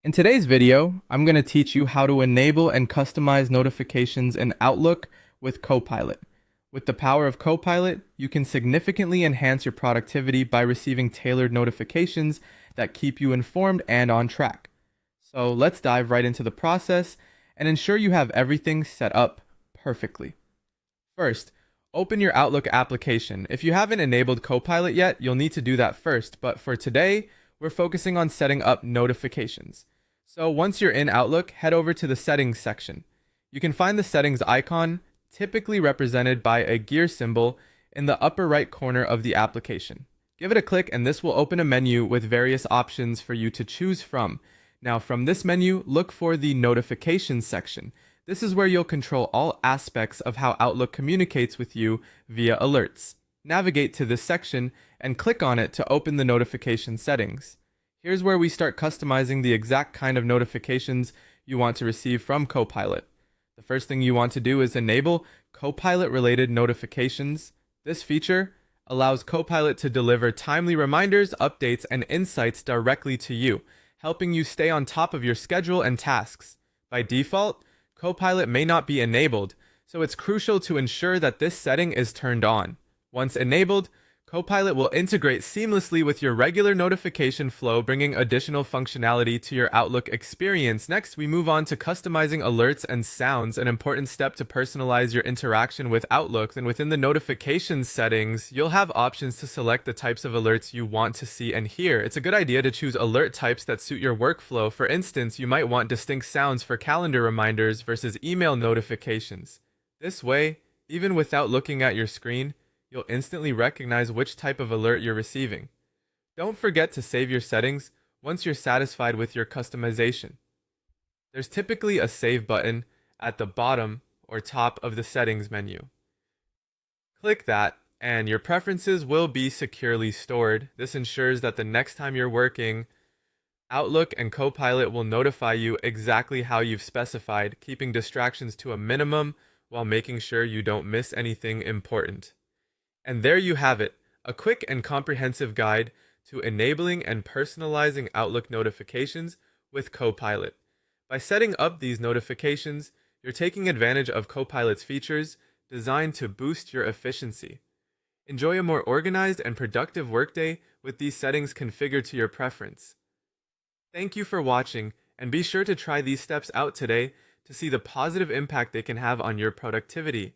In today's video, I'm going to teach you how to enable and customize notifications in Outlook with Copilot. With the power of Copilot, you can significantly enhance your productivity by receiving tailored notifications that keep you informed and on track. So let's dive right into the process and ensure you have everything set up perfectly. First, open your Outlook application. If you haven't enabled Copilot yet, you'll need to do that first, but for today, we're focusing on setting up notifications. So once you're in Outlook, head over to the settings section. You can find the settings icon, typically represented by a gear symbol, in the upper right corner of the application. Give it a click and this will open a menu with various options for you to choose from. Now from this menu, look for the notifications section. This is where you'll control all aspects of how Outlook communicates with you via alerts. Navigate to this section and click on it to open the notification settings. Here's where we start customizing the exact kind of notifications you want to receive from Copilot. The first thing you want to do is enable Copilot-related notifications. This feature allows Copilot to deliver timely reminders, updates, and insights directly to you, helping you stay on top of your schedule and tasks. By default, Copilot may not be enabled, so it's crucial to ensure that this setting is turned on. Once enabled, Copilot will integrate seamlessly with your regular notification flow, bringing additional functionality to your Outlook experience. Next, we move on to customizing alerts and sounds, an important step to personalize your interaction with Outlook. Then within the notifications settings, you'll have options to select the types of alerts you want to see and hear. It's a good idea to choose alert types that suit your workflow. For instance, you might want distinct sounds for calendar reminders versus email notifications. This way, even without looking at your screen, you'll instantly recognize which type of alert you're receiving. Don't forget to save your settings once you're satisfied with your customization. There's typically a save button at the bottom or top of the settings menu. Click that and your preferences will be securely stored. This ensures that the next time you're working, Outlook and Copilot will notify you exactly how you've specified, keeping distractions to a minimum while making sure you don't miss anything important. And there you have it, a quick and comprehensive guide to enabling and personalizing Outlook notifications with Copilot. By setting up these notifications, you're taking advantage of Copilot's features designed to boost your efficiency. Enjoy a more organized and productive workday with these settings configured to your preference. Thank you for watching, and be sure to try these steps out today to see the positive impact they can have on your productivity.